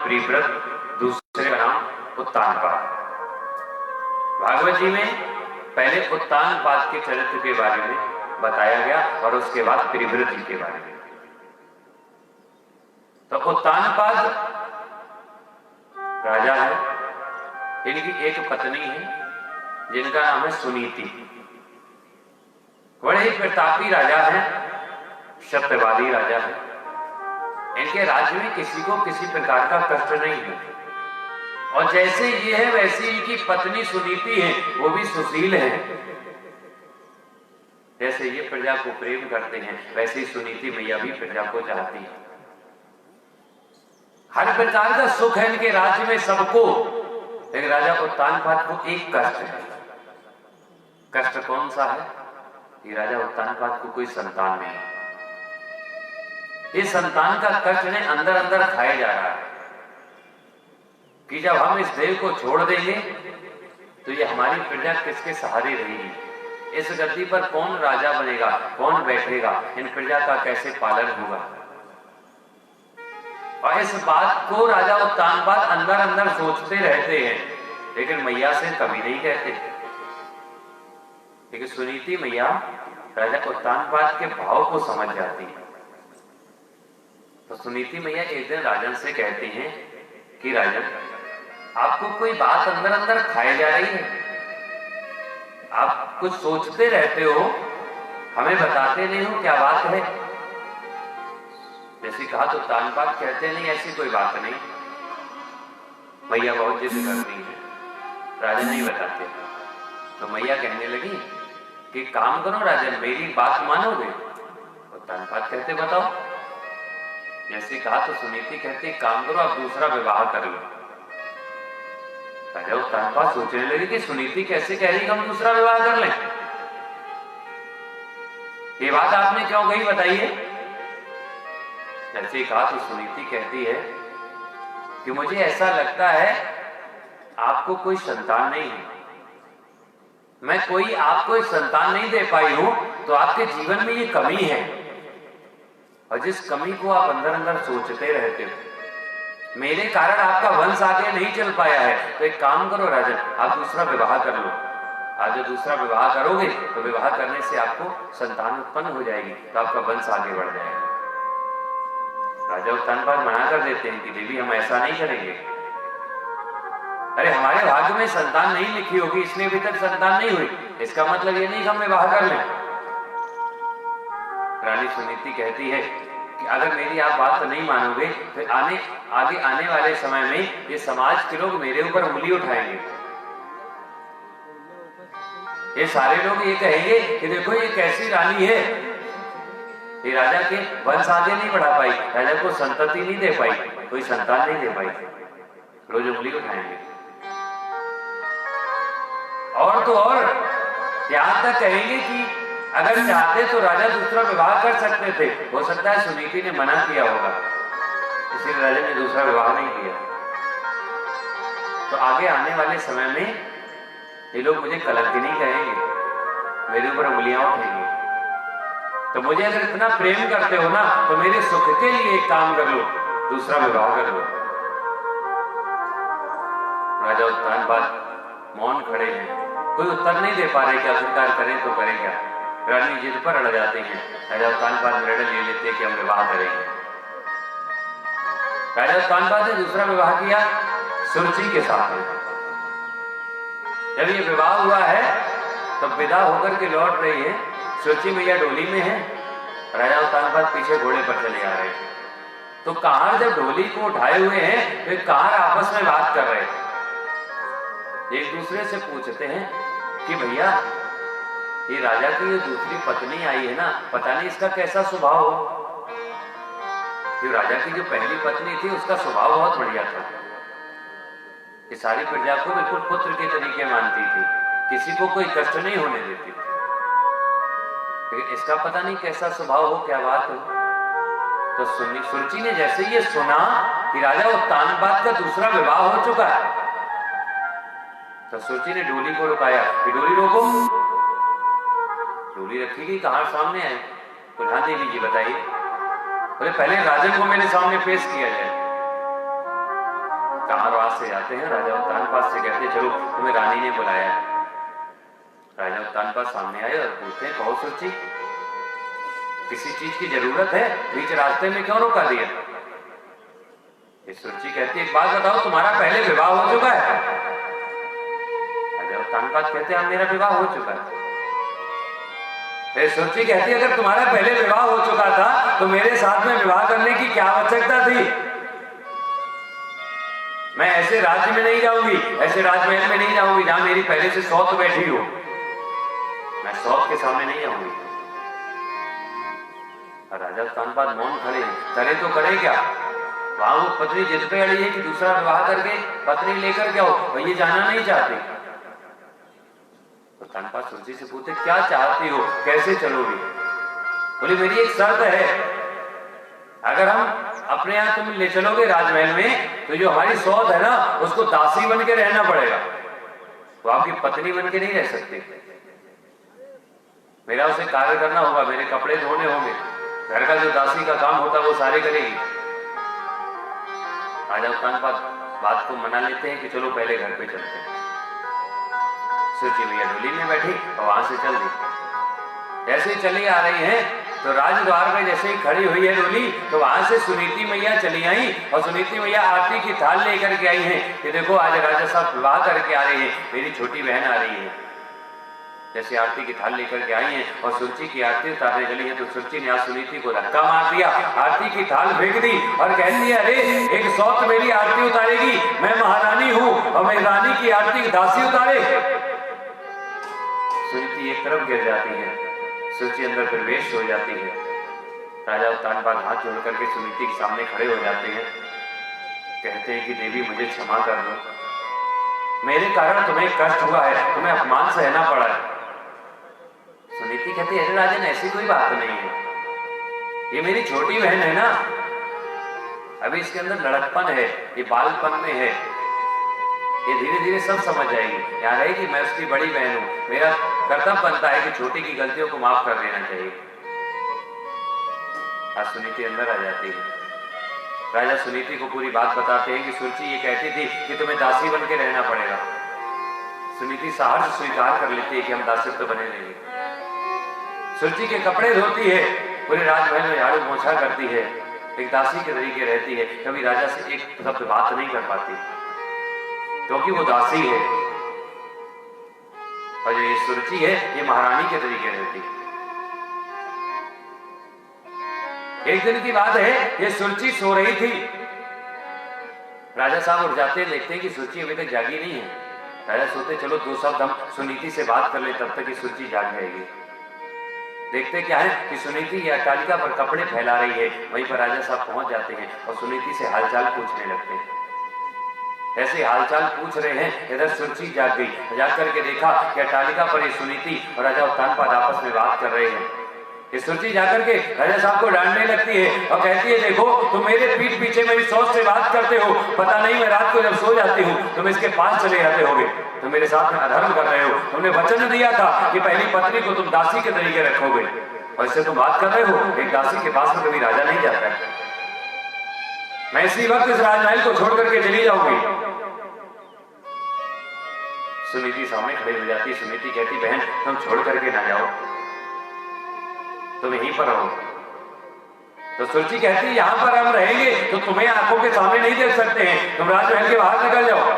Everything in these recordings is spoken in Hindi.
प्रिव्रत, दूसरे का नाम उत्तानपाद। भागवत जी में पहले उत्तानपाद के चरित्र के बारे में बताया गया और उसके बाद प्रिव्रत जी के बारे में। तो उत्तानपाद राजा है, इनकी एक पत्नी है जिनका नाम है सुनीति। बड़े ही प्रतापी राजा हैं, सत्यवादी राजा है। इनके राज्य में किसी को किसी प्रकार का कष्ट नहीं है। और जैसे ये है वैसे इनकी पत्नी सुनीति है, वो भी सुशील है। जैसे ये प्रजा को प्रेम करते हैं वैसे ही सुनीति मैया भी प्रजा को चाहती है। हर प्रकार का सुख है इनके राज्य में सबको। लेकिन राजा उत्तानपाद को एक कष्ट है। कष्ट कौन सा है? कि राजा उत्तानपाद को कोई संतान नहीं। इस संतान का कष्ट ने अंदर अंदर खाए जा रहा है कि जब हम इस देव को छोड़ देंगे तो ये हमारी प्रजा किसके सहारे रहेगी? इस गद्दी पर कौन राजा बनेगा, कौन बैठेगा, इन प्रजा का कैसे पालन होगा? और इस बात को राजा उत्तानपाद अंदर अंदर सोचते रहते हैं, लेकिन मैया से कभी नहीं कहते। लेकिन सुनीति मैया राजा उत्तानपाद के भाव को समझ जाती है। तो सुनीति मैया एक दिन राजन से कहती हैं कि राजन, आपको कोई बात अंदर अंदर खाई जा रही है, आप कुछ सोचते रहते हो, हमें बताते नहीं हो, क्या बात है? जैसे कहा तो उत्तानपाद कहते नहीं ऐसी कोई बात नहीं। मैया बहुत जिद करती है, राजन नहीं बताते। तो मैया कहने लगी कि काम करो राजन, मेरी बात मानोगे? उत्तानपाद कहते बताओ। जैसे कहा तो सुनीति कहती काम करो, आप दूसरा विवाह कर लो। राजा उत्तानपाद सोचने लगे कि सुनीति कैसे कह रही कि हम दूसरा विवाह कर लें? ये बात आपने क्यों कही बताइए? जैसे कहा तो सुनीति कहती है कि मुझे ऐसा लगता है आपको कोई संतान नहीं है, मैं कोई आपको एक संतान नहीं दे पाई हूं, तो आपके जीवन में ये कमी है। और जिस कमी को आप अंदर अंदर सोचते रहते हो, मेरे कारण आपका वंश आगे नहीं चल पाया है, तो एक काम करो राजन, आप दूसरा विवाह कर लो। आप जो दूसरा विवाह करोगे तो विवाह करने से आपको संतान उत्पन्न हो जाएगी, तो आपका वंश आगे बढ़ जाएगा। राजा उत्तानपाद मना कर देते हैं कि देवी हम ऐसा नहीं करेंगे। अरे हमारे भाग्य में संतान नहीं लिखी होगी, इसलिए अभी तक संतान नहीं हुई, इसका मतलब ये नहीं कि हम विवाह कर लें। रानी सुनीति कहती है कि अगर मेरी आप बात नहीं मानोगे तो आगे आने वाले समय में ये समाज के लोग मेरे ऊपर उंगली उठाएंगे। ये सारे लोग ये कहेंगे कि देखो ये कैसी रानी है, ये राजा के वंश आगे नहीं बढ़ा पाई, राजा को संतति नहीं दे पाई, कोई संतान नहीं दे पाई, रोज उंगली उठाएंगे। और तो और यहां तक कहेंगे कि अगर चाहते तो राजा दूसरा विवाह कर सकते थे, हो सकता है सुनीति ने मना किया होगा, इसलिए राजा ने दूसरा विवाह नहीं किया। तो आगे आने वाले समय में ये लोग मुझे कलंकिनी कहेंगे, मेरे ऊपर उंगलियां उठेंगी। तो मुझे अगर इतना प्रेम करते हो ना, तो मेरे सुख के लिए एक काम कर लो, दूसरा विवाह कर लो। राजा उत्तानपाद मौन खड़े हैं, कोई उत्तर नहीं दे पा रहे कि आखिरकार करें तो करें क्या। रानी जिद पर अड़ जाते हैं। राजा उत्तानपाद निर्णय ले लेते हैं कि हम विवाह करेंगे। राजा उत्तानपाद ने दूसरा विवाह किया सुरुचि के साथ। जब ये विवाह हुआ है तब विदा होकर के लौट रही है, सुरुचि मैया डोली में है, राजा उत्तानपाद पीछे घोड़े पर चले आ रहे हैं। तो कहार जब डोली को उठाए हुए हैं, वे कहार आपस में बात कर रहे हैं। एक दूसरे से पूछते हैं कि भैया ये राजा की जो दूसरी पत्नी आई है ना, पता नहीं इसका कैसा स्वभाव हो। ये राजा की जो पहली पत्नी थी उसका स्वभाव बहुत बढ़िया था, ये सारी प्रजा को बिल्कुल पुत्र के तरीके मानती थी, किसी को कोई कष्ट नहीं होने देती थी। लेकिन इसका पता नहीं कैसा स्वभाव हो, क्या बात हो। तो सुरुचि ने जैसे ये सुना कि राजा उत्तानपाद का दूसरा विवाह हो चुका है, तो सुरुचि ने डोली को रुकाया कि डोली रोको। डोली रखी गई, कहां सामने आए, प्रधान देवी जी बताइए। बोले पहले राजन को मेरे सामने पेश किया जाए। कांवरवास से जाते हैं, राजा उत्तानपाद से कहते चलो तुम्हें रानी ने बुलाया। राजा उत्तानपाद सामने आए और पूछते हैं कहो सुरुचि, किसी चीज की जरूरत है? बीच रास्ते में क्यों रोका दिया? सुरुचि कहती है एक बात बताओ, तुम्हारा पहले विवाह हो चुका है? राजा उत्तानपाद कहते हैं मेरा विवाह हो चुका है। सुरुचि कहती है अगर तुम्हारा पहले विवाह हो चुका था तो मेरे साथ में विवाह करने की क्या आवश्यकता थी? मैं ऐसे राज्य में नहीं जाऊंगी, ऐसे राजमहल में नहीं जाऊंगी जहां मेरी पहले से सौत बैठी हो। मैं सौत के सामने नहीं आऊंगी। राजा उत्तानपाद मौन खड़े हैं, करे तो करे क्या? वहां वो पत्नी जिद पे अड़ी है कि दूसरा विवाह करके पत्नी लेकर क्या हो, वो ये जाना नहीं चाहती। उत्तानपाद सुरुचि से पूछते क्या चाहती हो, कैसे चलोगी? बोली मेरी एक शर्त है, अगर हम अपने यहाँ तुम ले चलोगे राजमहल में तो जो हमारी सौत है ना उसको दासी बन के रहना पड़ेगा, वो आपकी पत्नी बन के नहीं रह सकती। मेरा उसे कार्य करना होगा, मेरे कपड़े धोने होंगे, घर का जो दासी का काम होता है वो सारे करेगी। राजा उत्तानपाद बात को मना लेते हैं कि चलो पहले घर पे चलते हैं। सुरुचि मैया डोली में बैठी और वहां से चल दी। जैसे ही चली आ रही हैं तो राजद्वार में जैसे ही खड़ी हुई है डोली तो वहां से सुनीति मैया चली आई और सुनीति मैया आरती की थाल लेकर के आई हैं कि देखो आज राजा साहब विवाह करके आ रहे हैं, मेरी छोटी बहन आ रही है। जैसे आरती की थाल लेकर के आई हैं और सुरुचि की आरती उतारने चली है तो सुरुचि ने आज सुनीति को धक्का मार दिया, आरती की थाल फेंक दी और कहती है अरे एक सौत मेरी आरती उतारेगी, मैं महारानी हूं और मैं रानी की आरती दासी उतारे। सुनीति एक तरफ गिर जाती है, सुरुचि अंदर प्रवेश हो जाती है। राजा उत्तानपाद हाथ जोड़ करके सुनीति के सामने खड़े हो जाते हैं, कहते हैं कि देवी मुझे क्षमा कर दो, मेरे कारण तुम्हें कष्ट हुआ है, तुम्हें अपमान सहना पड़ा है। सुनीति कहती है राजन ऐसी कोई बात नहीं है, ये मेरी छोटी बहन है ना, अभी इसके अंदर लड़कपन है, ये बालपन में है, ये धीरे धीरे सब समझ जाएगी। यहाँ रहेगी, मैं उसकी बड़ी बहन हूं, मेरा कर्तव्य बनता है कि छोटी की गलतियों को माफ कर देना चाहिए। आज सुनीति अंदर आ जाती है। राजा सुनीति को पूरी बात बताते हैं कि सुरुचि ये कहती थी कि तुम्हें दासी बन के रहना पड़ेगा। सुनीति सहर्ष स्वीकार कर लेती है कि हम दासित्व बने रहेंगे। सुरुचि के कपड़े धोती है, पूरे राजमहल में झाड़ू पोंछा करती है, एक दासी के तरीके रहती है, कभी राजा से एक शब्द बात नहीं कर पाती क्योंकि वो दासी है। और जो ये सुरुचि है ये महारानी के तरीके रहती है। एक दिन की बात है, ये सुरुचि सो रही थी, राजा साहब उठ जाते हैं, देखते हैं कि सुरुचि अभी तक जागी नहीं है। राजा सोचते चलो दो शब्द हम सुनीति से बात कर ले, तब तक ये सुरुचि जाग जाएगी। देखते क्या है कि सुनीति ये अट्टालिका पर कपड़े फैला रही है, वहीं पर राजा साहब पहुंच जाते हैं और सुनीति से हालचाल पूछने लगते हैं। ऐसे हालचाल पूछ रहे हैं, इधर सुरुचि जाग गई, जाग करके देखा कि अट्टालिका पर ये सुनीति और राजा उत्तानपाद आपस में बात कर रहे हैं। ये सुरुचि जाकर के राजा साहब को डांटने लगती है और कहती है देखो तुम मेरे पीठ पीछे मेरी सोच से बात करते हो, पता नहीं मैं रात को जब सो जाती हूँ तुम इसके पास चले जाते होगे, तुम मेरे साथ में अधर्म कर रहे हो। तुमने वचन दिया था कि पहली पत्नी को तुम दासी के तरीके रखोगे और इससे तुम बात कर रहे हो। एक दासी के पास में कभी राजा नहीं जाता है। मैं इसी वक्त इस राजमहल को छोड़ करके चली जाऊंगी। सुनीति सामने खड़ी हो जाती है। सुनीति कहती बहन तुम छोड़ करके ना जाओ, तुम यहीं पर रहो। तो सुरुचि कहती यहां पर हम रहेंगे तो तुम्हें आंखों के सामने नहीं देख सकते हैं, तुम राजमहल के बाहर निकल जाओ।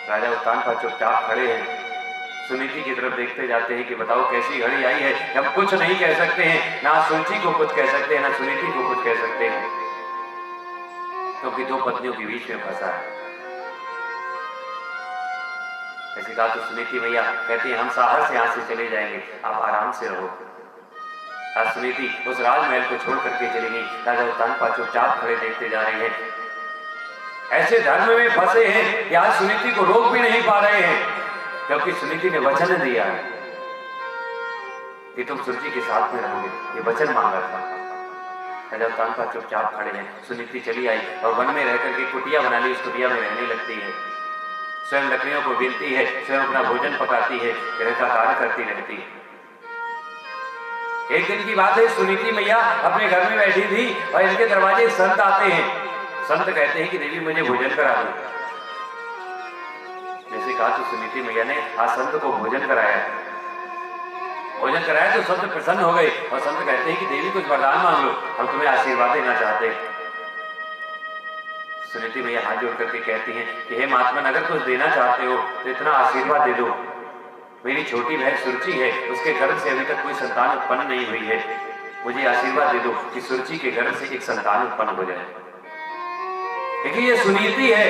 राजा उत्तानपाद चुपचाप खड़े हैं, सुनीति की तरफ देखते जाते हैं कि बताओ कैसी घड़ी आई है, हम कुछ नहीं कह सकते हैं, ना सुरुचि को कुछ कह सकते हैं ना सुनीति को कुछ कह सकते हैं, क्योंकि दो पत्नियों के बीच में फंसा है। ऐसी कहा तो सुनीति भैया कहती है हम साहस से यहां से चले जाएंगे, आप आराम से रहो। आज सुनीति उस राजमहल को छोड़ करके चली गई। राजा उत्तानपाद चुपचाप खड़े देखते जा रहे हैं। ऐसे धर्म में फंसे हैं कि आज सुनीति को रोक भी नहीं पा रहे हैं, क्योंकि सुनीति ने वचन दिया है कि तुम सुरुचि के साथ में रहोगे, ये वचन मांगा था। राजा उत्तानपाद चुपचाप खड़े हैं। सुनीति चली आई और वन में रहकर के कुटिया बना ली, उस कुटिया में रहने लगती है, स्वयं लकड़ियों को बीनती है, स्वयं अपना भोजन पकाती है, गृह का कार्य करती रहती है। एक दिन की बात है, सुनीति मैया अपने घर में बैठी थी और इनके दरवाजे संत आते हैं। संत कहते हैं कि देवी मुझे भोजन करा दो। जैसे कहा तो सुनीति मैया ने आज संत को भोजन कराया। भोजन कराया तो संत प्रसन्न हो गए और संत कहते हैं कि देवी कुछ वरदान मांग लो, हम तुम्हें आशीर्वाद देना चाहते हैं। सुनीति मैया हाथ जोड़ करके कहती हैं कि हे महात्मन, अगर कुछ देना चाहते हो तो इतना आशीर्वाद दे दो। मेरी छोटी बहन सुरुचि है, उसके गर्भ से अभी तक कोई संतान उत्पन्न नहीं हुई है। मुझे आशीर्वाद दे दो कि सुरुचि के गर्भ से एक संतान उत्पन्न हो जाए। देखिए ये सुनीति है,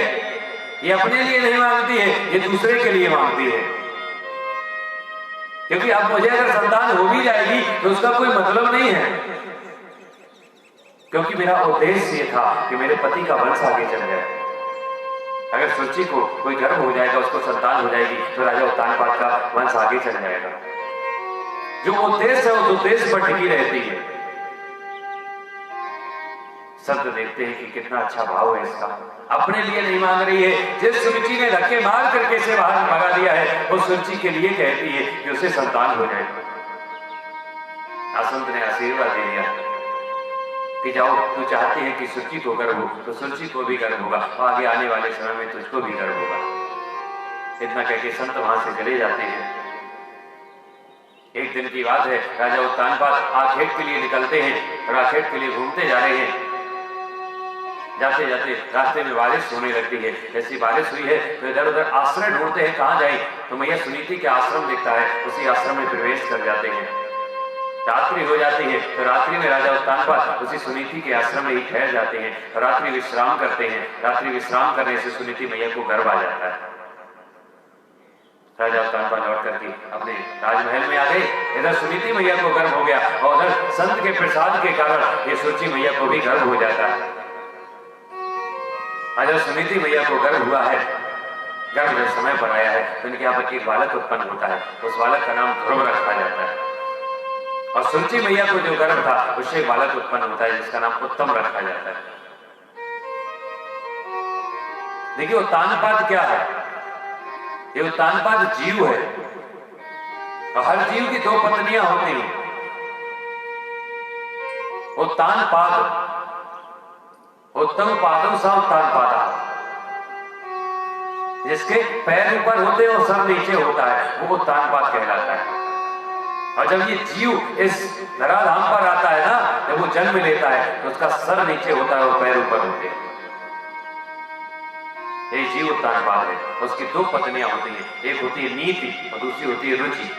ये अपने लिए नहीं मांगती है, ये दूसरे के लिए मांगती है। क्योंकि अब मुझे अगर संतान हो भी जाएगी तो उसका कोई मतलब नहीं है, क्योंकि मेरा उद्देश्य ये था कि मेरे पति का वंश आगे चल जाए। अगर सुरुचि को कोई गर्भ हो जाएगा, उसको संतान हो जाएगी, तो राजा उत्तानपाद का वंश आगे चल जाएगा। जो उद्देश्य है उस उद्देश्य पर टिकी रहती है। संत देखते हैं कि कितना अच्छा भाव है इसका। अपने लिए नहीं मांग रही है। जिस सुरुचि ने धक्के मार करके से बाहर भगा दिया है, वो सुरुचि के लिए कहती है कि उसे संतान हो जाए। संत ने आशीर्वाद दे दिया कि जाओ, तू चाहती है कि सुरुचि को गर्भ हो तो सुरुचि को भी गर्भ होगा और आगे आने वाले समय में तुझको भी गर्भ होगा। इतना कहकर संत वहां से चले जाते हैं। एक दिन की बात है, राजा उत्तानपाद आखेट के लिए निकलते हैं और आखेट के लिए घूमते जा रहे हैं। जाते जाते रास्ते में बारिश होने लगती है। जैसी बारिश हुई है तो इधर उधर आश्रय ढूंढते हैं, कहां जाए। तो मैया सुनीति के आश्रम दिखता है, उसी आश्रम में प्रवेश कर जाते हैं। रात्रि हो जाती है तो रात्रि में राजा उत्तानपाद उसी सुनीति के आश्रम में ही ठहर जाते हैं। रात्रि विश्राम करते हैं। रात्रि विश्राम करने से सुनीति मैया को गर्भ आ जाता है। राजा उत्तानपाद लौट करके अपने राजमहल में आ गए। इधर सुनीति मैया को गर्भ हो गया और उधर संत के प्रसाद के कारण ये सुरुचि मैया को भी गर्भ हो जाता है। जब सुनीति मैया को गर्भ हुआ है, गर्भ जब समय पर आया है तो इनके यहाँ पर एक बालक उत्पन्न होता है। उस बालक का नाम ध्रुव रखा जाता है। और सुरुचि मैया को जो गर्भ था उससे एक बालक उत्पन्न होता है जिसका नाम उत्तम रखा जाता है। देखिए उत्तानपाद क्या है? ये उत्तानपाद जीव है और हर जीव की दो पत्नियां होती हैं। उत्तानपाद उत्तम पादों सा उत्तानपादा, जिसके पैर ऊपर होते हैं और सर नीचे होता है, वो उत्तानपाद कहलाता है। और जब ये जीव इस धराधाम पर आता है ना, जब वो जन्म लेता है तो उसका सर नीचे होता है और पैर ऊपर होते हैं। ये जीव उत्तानपाद है। उसकी दो पत्नियां होती हैं, एक होती है नीति और दूसरी होती है रुचि।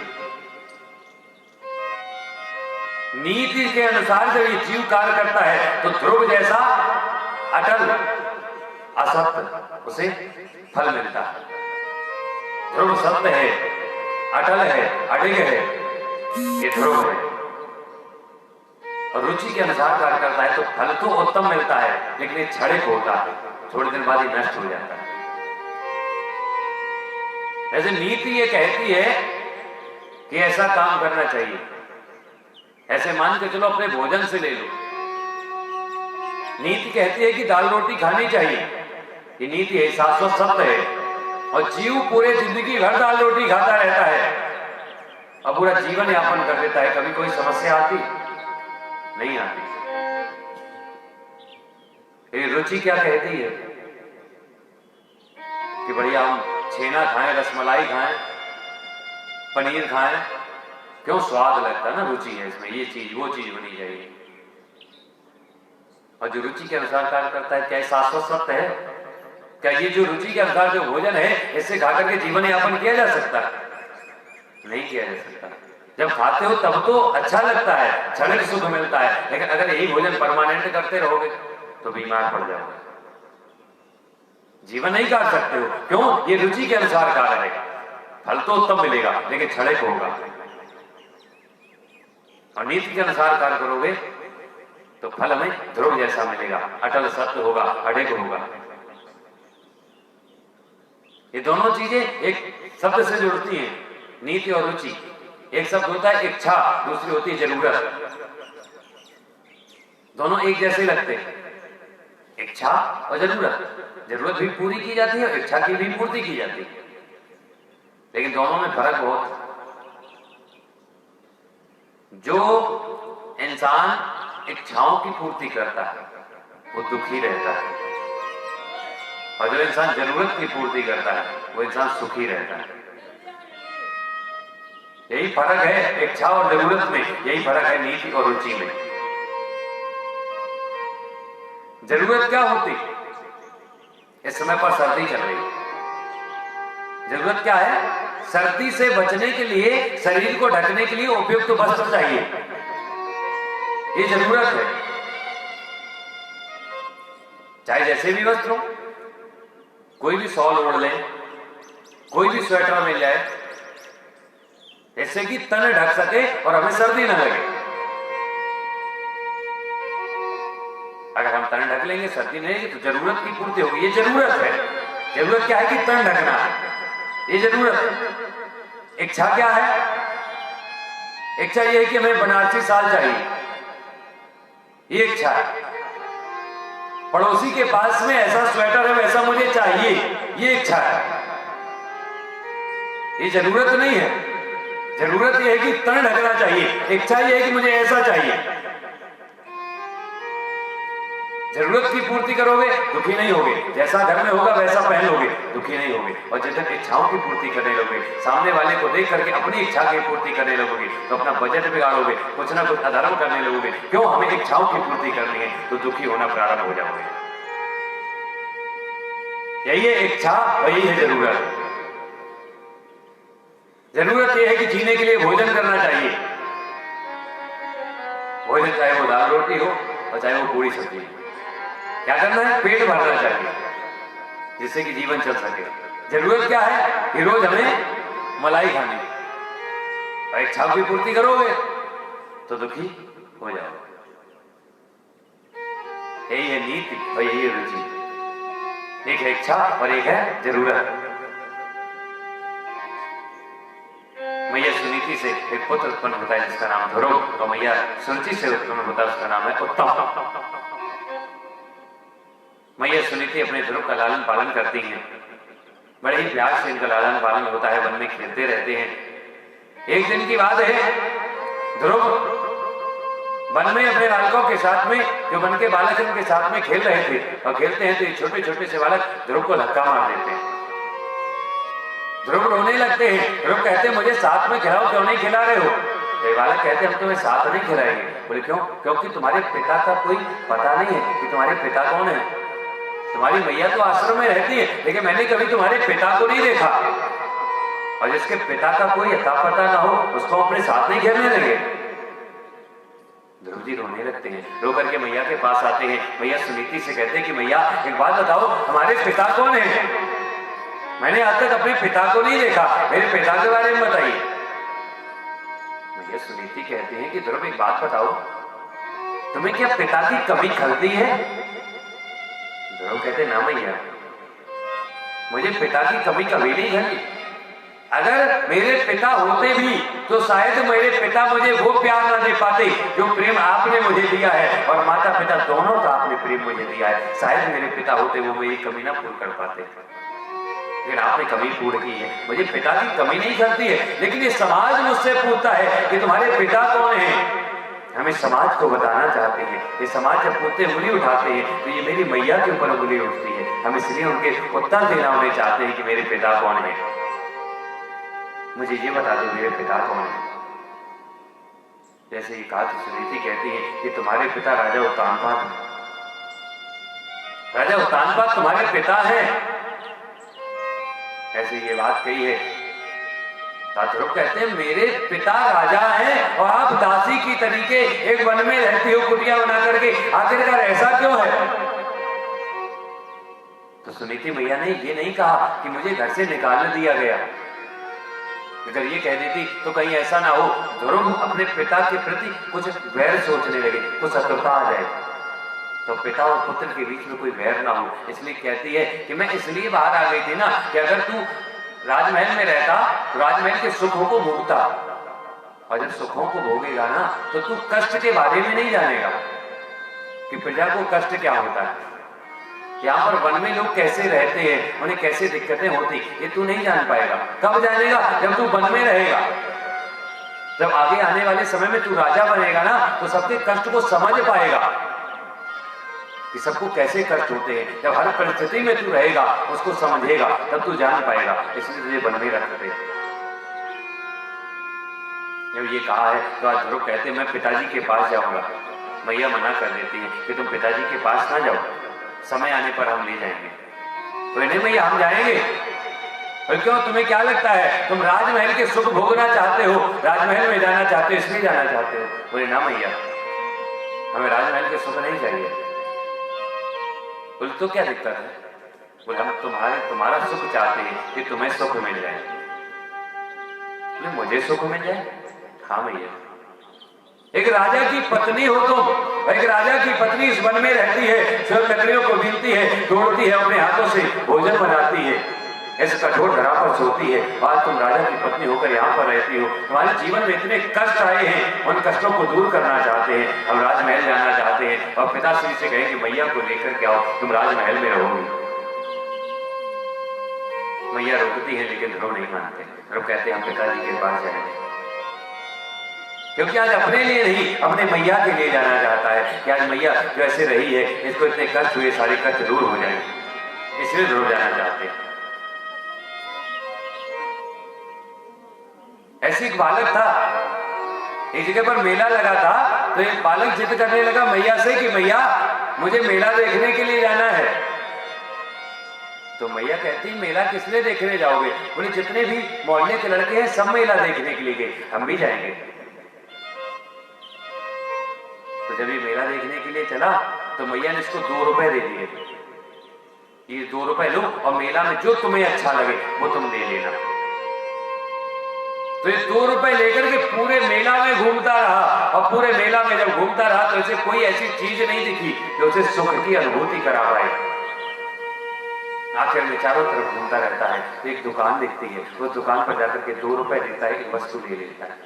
नीति के अनुसार जब ये जीव कार्य करता है तो ध्रुव जैसा अटल असत्य उसे फल मिलता है। ध्रुव सत्य है, अटल है, अडिग है, ये ध्रुव है। और रुचि के अनुसार कार्य करता है तो फल तो उत्तम मिलता है, लेकिन ये क्षणिक होता है, थोड़ी देर बाद ही नष्ट हो जाता है। ऐसे नीति ये कहती है कि ऐसा काम करना चाहिए, ऐसे मान के चलो अपने भोजन से ले लो। नीति कहती है कि दाल रोटी खानी चाहिए, ये नीति है, शाश्वत सत्य है। और जीव पूरे जिंदगी भर दाल रोटी खाता रहता है और पूरा जीवन यापन कर देता है। कभी कोई समस्या आती नहीं आती। ये रुचि क्या कहती है कि बढ़िया हम छेना खाएं, रसमलाई खाएं, पनीर खाएं, क्यों स्वाद लगता है ना, रुचि है इसमें, ये चीज वो चीज होनी चाहिए। और जो रुचि के अनुसार कार्य करता है, क्या शाश्वत सत्य है? क्या ये जो रुचि के अनुसार जो भोजन है इससे खाकर के जीवन यापन किया जा सकता है? नहीं किया जा सकता। जब खाते हो तब तो अच्छा लगता है, क्षणिक सुख मिलता है, लेकिन अगर यही भोजन परमानेंट करते रहोगे तो बीमार पड़ जाओगे, जीवन नहीं काट सकते हो। क्यों? ये रुचि के अनुसार कार्य करेगा, फल तो उत्तम मिलेगा लेकिन क्षणिक होगा। और नीति के अनुसार कार्य करोगे तो फल हमें ध्रुव जैसा मिलेगा, अटल सत्य होगा, अडिग होगा। ये दोनों चीजें एक शब्द से जुड़ती हैं, नीति और रुचि। एक शब्द होता है इच्छा, दूसरी होती है जरूरत। दोनों एक जैसे लगते हैं, इच्छा और जरूरत। जरूरत भी पूरी की जाती है और इच्छा की भी पूर्ति की जाती है, लेकिन दोनों में फर्क बहुत। जो इंसान इच्छाओं की पूर्ति करता है वो दुखी रहता है, और जो इंसान जरूरत की पूर्ति करता है वो इंसान सुखी रहता है। यही फर्क है इच्छा और जरूरत में, यही फर्क है नीति और रुचि में। जरूरत क्या होती? इस समय पर सर्दी चल रही है, जरूरत क्या है? सर्दी से बचने के लिए, शरीर को ढकने के लिए उपयुक्त वस्त्र चाहिए, ये जरूरत है। चाहे जैसे भी वस्त्र हो, कोई भी शॉल ओढ़ ले, कोई भी स्वेटर मिल जाए, जैसे कि तन ढक सके और हमें सर्दी ना लगे। अगर हम तन ढक लेंगे, सर्दी नहीं लगेगी, तो जरूरत की पूर्ति होगी। ये जरूरत है। जरूरत क्या है? कि तन ढकना है, ये जरूरत है। इच्छा क्या है? इच्छा ये है कि हमें बनारसी साल चाहिए, ये इच्छा है। पड़ोसी के पास में ऐसा स्वेटर है, वैसा मुझे चाहिए, ये इच्छा है। ये जरूरत नहीं है। जरूरत ये है कि तन ढकना चाहिए, इच्छा ये है कि मुझे ऐसा चाहिए। जरूरत की पूर्ति करोगे दुखी नहीं होगे, जैसा घर में होगा वैसा पहन लोगे, दुखी नहीं होगे। और जब तक इच्छाओं की पूर्ति करने लगोगे, सामने वाले को देख करके अपनी इच्छा की पूर्ति करने लगोगे, तो अपना बजट बिगाड़ोगे, कुछ ना कुछ अधर्म करने लगोगे। क्यों? हमें इच्छाओं की पूर्ति करनी है, तो दुखी होना प्रारंभ हो जाओगे। यही है इच्छा और यही है जरूरत। जरूरत यह है कि जीने के लिए भोजन करना चाहिए। भोजन चाहे वो दाल रोटी हो और चाहे वो पूरी सब्जी हो, क्या करना है? पेट भरना चाहिए, जिससे कि जीवन चल सके। जरूरत क्या है? कि रोज हमें मलाई खानी। और इच्छा की पूर्ति करोगे तो दुखी हो जाओगे। यही है नीति और यही है रुचि। एक है इच्छा और एक है जरूरत। मैया सुनीति से एक पुत्र उत्पन्न होता है जिसका नाम ध्रुव, और मैया सुरुचि से उत्पन्न होता है उसका नाम है उत्तम। मैया सुनीति अपने ध्रुव का लालन पालन करती हैं। बड़े ही प्यार से इनका लालन पालन होता है, वन में खेलते रहते हैं। एक दिन की बात है, ध्रुव वन में अपने बालकों के साथ में, जो वन के बालक उनके साथ में खेल रहे थे, और खेलते हैं तो ये छोटे छोटे से बालक ध्रुव को धक्का मार देते हैं। ध्रुव रोने लगते हैं। ध्रुव कहते हैं मुझे साथ में खिलाओ, क्यों नहीं खिला रहे हो? तो बालक कहते हैं हम तुम्हें साथ नहीं खिलाएंगे। बोले क्यों? क्योंकि तुम्हारे पिता का कोई पता नहीं है कि तुम्हारे पिता कौन है। तुम्हारी मैया तो आश्रम में रहती है, लेकिन मैंने कभी तुम्हारे पिता को नहीं देखा, और जिसके पिता का कोई अता पता ना हो उसको अपने साथ नहीं खेलने देंगे। ध्रुव जी रोने लगते हैं। रो करके मैया के पास आते हैं। मैया सुनीति से कहते हैं कि मैया एक बात बताओ, हमारे पिता कौन है? मैंने आज तक अपने पिता को नहीं देखा, मेरे पिता के बारे में बताइए। मैया सुनीति कहते हैं कि ध्रुव एक बात बताओ, तुम्हें क्या पिता की कमी खलती है? ध्रुव कहते ना मैया, मुझे पिता की कमी कभी नहीं खली। अगर मेरे पिता होते भी तो शायद मेरे पिता मुझे वो प्यार ना दे पाते जो प्रेम आपने मुझे दिया है, और माता पिता दोनों का आपने प्रेम मुझे दिया है। शायद मेरे पिता होते वो मेरी कमी ना पूर्ण कर पाते, लेकिन आपने कमी पूर्ण की है। मुझे पिता की कमी नहीं करती है, लेकिन ये समाज मुझसे पूछता है कि तुम्हारे पिता कौन है। हमें समाज को बताना चाहते हैं। ये समाज जब पूछते उंगली उठाते हैं तो ये मेरी मैया के ऊपर उंगली उठती है। हम इसलिए उनके उत्तर देना उन्हें चाहते हैं कि मेरे पिता कौन है, मुझे ये बता दो मेरे पिता कौन है। जैसे ये कहा तो सुनीति कहती है कि तुम्हारे पिता राजा उत्तानपाद हैं। राजा उत्तानपाद तुम्हारे पिता हैं, ऐसे ये बात कही है। ध्रुव कहते हैं मेरे पिता राजा हैं और आप दासी की तरीके एक वन में रहती हो कुटिया बना करके, आखिरकार ऐसा क्यों है? तो सुनीति मैया ने ये नहीं कहा कि मुझे घर से निकाल दिया गया। अगर ये कह देती तो कहीं ऐसा ना हो ध्रुव अपने पिता के प्रति कुछ वैर सोचने लगे, कुछ शत्रुता आ जाए, तो पिता और पुत्र के बीच में कोई वैर ना हो। इसलिए कहती है कि मैं इसलिए बाहर आ गई थी ना कि अगर तू राजमहल में रहता तो राजमहल के सुखों को भोगता, और जब सुखों को भोगेगा ना तो तू कष्ट के बारे में नहीं जानेगा कि प्रजा को कष्ट क्या होता है। यहाँ पर वन में लोग कैसे रहते हैं, उन्हें कैसे दिक्कतें होती, ये तू नहीं जान पाएगा। कब जानेगा? जब तू वन में रहेगा। जब आगे आने वाले समय में तू राजा बनेगा ना, तो सबके कष्ट को समझ पाएगा कि सबको कैसे कष्ट होते हैं। जब हर परिस्थिति में तू रहेगा, उसको समझेगा, तब तू जान पाएगा। इसलिए तुझे वन में रखते हैं। जब ये कहा है तो आज ध्रुव कहते हैं मैं पिताजी के पास जाऊंगा। मैया मना कर देती है कि तुम पिताजी के पास ना जाओ, समय आने पर हम ले जाएंगे। तो नहीं मैया, हम जाएंगे। और क्यों, तुम्हें क्या लगता है तुम राजमहल के सुख भोगना चाहते हो, राजमहल में जाना चाहते हो, इसलिए जाना चाहते हो? बोले ना मैया, हमें राजमहल के सुख नहीं चाहिए। बोले तो क्या दिक्कत है? बोले हम तुम्हारा सुख चाहते हैं कि तुम्हें सुख मिल जाए। बोले मुझे सुख मिल जाए? हाँ मैया। एक राजा की पत्नी हो तुम, एक राजा की पत्नी इस वन में रहती है, सब लकड़ियों को बीनती है, तोड़ती है, अपने हाथों से भोजन बनाती है, ऐसे कठोर धरा पर सोती है। आज तुम राजा की पत्नी होकर यहाँ पर रहती हो, तुम्हारे जीवन में इतने कष्ट आए हैं, उन कष्टों को दूर करना चाहते हैं, हम राजमहल जाना चाहते हैं। और पिताश्री से कहें कि मैया को लेकर के आओ, तुम राजमहल में रहोगी। मैया रोकती है, लेकिन ध्रुव नहीं मानते। ध्रुव कहते हैं हम पिताजी के पास जाएंगे, क्योंकि आज अपने लिए नहीं, अपने मैया के लिए जाना चाहता है कि आज मैया जो ऐसे रही है, इसको इतने कष्ट हुए, सारे कष्ट दूर हो जाएंगे, इसलिए ध्रुव जाना चाहते हैं। ऐसे एक बालक था, एक जगह पर मेला लगा था, तो एक बालक जिद करने लगा मैया से कि मैया मुझे मेला देखने के लिए जाना है। तो मैया कहती मेला किस लिए देखने जाओगे? बोले जितने भी मोहल्ले के लड़के हैं सब मेला देखने के लिए गए, हम भी जाएंगे। तो जब ये मेला देखने के लिए चला तो मैया ने इसको 2 रुपए दे दिए, ये 2 रुपए लो और मेला में जो तुम्हें अच्छा लगे वो तुम ले लेना। तो ये 2 रुपए लेकर के पूरे मेला में घूमता रहा, और पूरे मेला में जब घूमता रहा तो इसे कोई ऐसी चीज नहीं दिखी जो उसे सुख की अनुभूति करा पाए। आखिर में चारों तरफ घूमता रहता है तो एक दुकान दिखती है, वो दुकान पर जाकर के 2 रुपए देता है, एक वस्तु ले लेता है।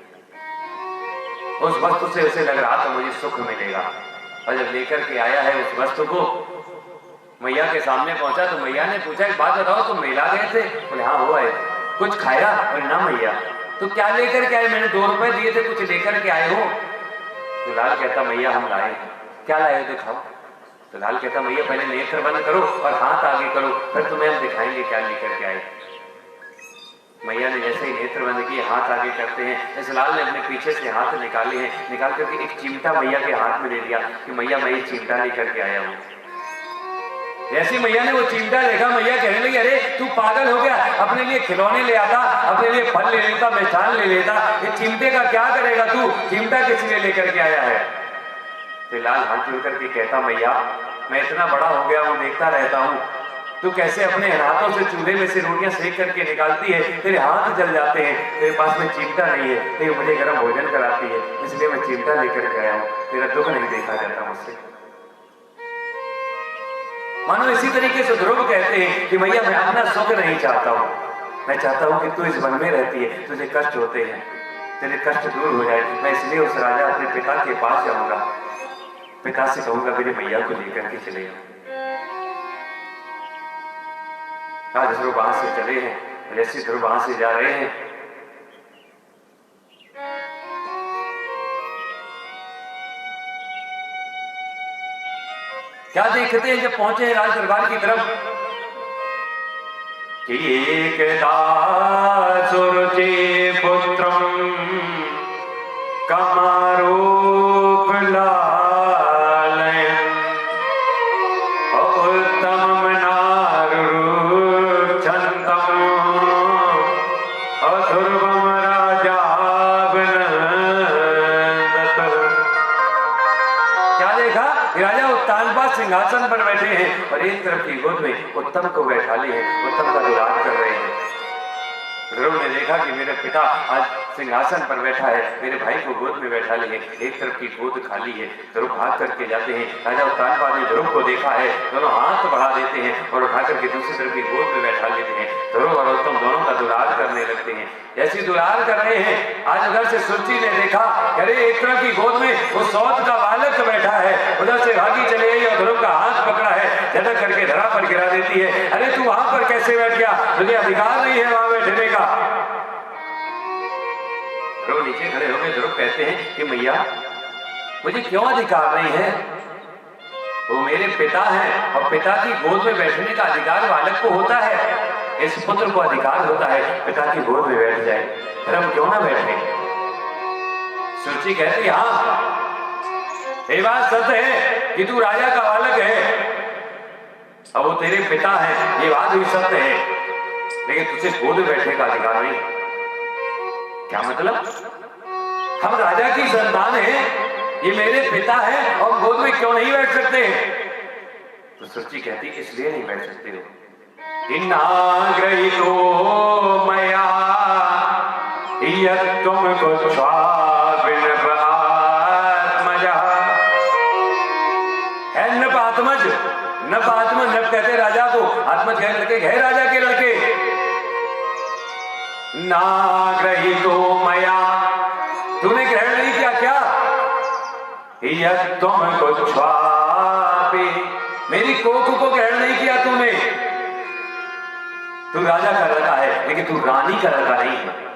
उस वस्तु से उसे लग रहा था मुझे सुख मिलेगा, और जब लेकर के आया है उस वस्तु को, मैया के सामने पहुंचा तो मैया ने पूछा एक बात बताओ तुम मेला गए थे? बोले हाँ हुआ है। कुछ खाया? बोले ना मैया। तो क्या लेकर के आए? मैंने 2 रुपए दिए थे, कुछ लेकर के आए हो? तो लाल कहता मैया हम लाए। क्या लाए हो दिखाओ। तो लाल कहता मैया पहले नेत्र बंद करो और हाथ आगे करो, फिर तुम्हें हम दिखाएंगे क्या लेकर के आए। मैया ने जैसे ही नेत्र बंद किए, हाथ आगे करते हैं, इस लाल ने अपने पीछे से हाथ निकाले हैं, निकाल करके एक चिमटा मैया के हाथ में दे दिया कि मैया मैं ये चिमटा लेकर के आया हूँ। जैसे मैया ने वो चिमटा देखा, मैया कहने लगी अरे तू पागल हो गया, अपने लिए खिलौने ले आता, अपने लिए फल ले लेता, मिष्ठान ले लेता, ये चिमटे का क्या करेगा तू? चिमटा किस लिए लेकर के आया है? तो लाल हाथ जोड़ करके कहता मैया मैं इतना बड़ा हो गया हूँ, देखता रहता हूँ तू कैसे अपने हाथों से चूल्हे में से रोटियां सेक करके निकालती है, तेरे हाथ जल जाते हैं, तेरे पास में चिमटा नहीं है, तो मुझे गर्म भोजन कराती है, इसलिए मैं चिमटा लेकर के आया हूँ, तेरा दुख नहीं देखा जाता मुझसे। मानो इसी तरीके से ध्रुव कहते हैं कि मैया मैं अपना सुख नहीं चाहता हूँ, मैं चाहता हूँ कि तू इस वन में रहती है, तुझे कष्ट होते हैं, तेरे कष्ट दूर हो जाए, मैं इसलिए उस राजा अपने पिता के पास जाऊंगा, पिता से कहूंगा मेरी मैया को लेकर के चले। आज ध्रुव वहां से चले हैं, जैसे ध्रुव वहां से जा रहे हैं क्या देखते हैं जब पहुंचे हैं राज दरबार की तरफ कि एकदा सुरुचि पुत्रम कमारूप लालयन् उत्तमं नारुरुचन्तम् अध्रुवं राजाभिनन्दत्। क्या देखा? राजा उत्तानपाद सिंहासन पर बैठे हैं और एक तरफ की गोद में उत्तम को बैठा लिए हैं, उत्तम का दुलार कर रहे हैं। ध्रुव ने देखा कि मेरे पिता आज सिंहासन पर बैठा है, मेरे भाई को गोद में बैठा लिए, एक तरफ की गोद खाली है। ध्रुव भाग करके जाते हैं, राजा उत्तानपाद ने ध्रुव को देखा है, दोनों हाथ बढ़ा देते हैं और उठा करके दूसरी तरफ की गोद में बैठा लेते हैं। ध्रुव और उत्तम दोनों का दुलार करने लगते हैं। जैसी दुलार कर रहे हैं, आज उधर से सुरुचि ने देखा अरे एक तरफ की गोद में वो सौत का बालक बैठा है, उधर से भागी चले गई और ध्रुव का हाथ पकड़ा है, झटक करके धरा पर गिरा देती है। अरे तू वहां पर कैसे बैठ गया? तुझे अधिकार नहीं है वहां बैठने का। ध्रुव नीचे खड़े हो गए। ध्रुव कहते हैं कि मैया मुझे क्यों अधिकार नहीं है? वो मेरे पिता हैं और पिता की गोद में बैठने का अधिकार बालक को होता है। इस पुत्र को अधिकार होता है पिता की गोद में बैठ जाए, फिर हम क्यों ना बैठे? सुरुचि कहती हाँ, ये बात सत्य है कि तू राजा का बालक है और वो तेरे पिता है, ये बात भी सत्य है, लेकिन तुझे गोद में बैठने का अधिकार नहीं। क्या मतलब? हम राजा की संतान है, ये मेरे पिता है और गोद में क्यों नहीं बैठ सकते? तो सुरुचि कहती इसलिए नहीं बैठ सकते हो। इन्नाग्रहितो मया तुमको नपात्मज, नप कहते राजा को, आत्मज है लड़के, है राजा के लड़के। नाग्रहितो मया, तूने ग्रहण नहीं किया क्या? तुमको छ्वापे, मेरी कोख को ग्रहण नहीं किया तूने। तू राजा का लड़का है लेकिन तू रानी का लड़का नहीं है।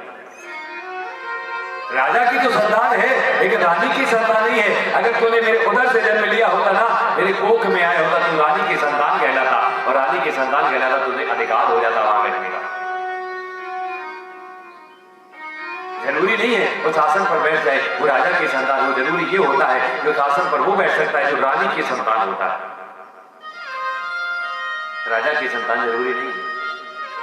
राजा की तो संतान है लेकिन रानी की संतान नहीं है। अगर तूने मेरे उधर से जन्म लिया होता ना, मेरे कोख में आया होता, तू रानी की संतान कहलाता और रानी की संतान कहलाता, तुझे अधिकार हो जाता वहां बैठने का। जरूरी नहीं है वो शासन पर बैठ जाए, वो राजा की संतान हो। जरूरी ये होता है जो शासन पर वो बैठ सकता है जो रानी की संतान होता है। राजा की संतान जरूरी नहीं है।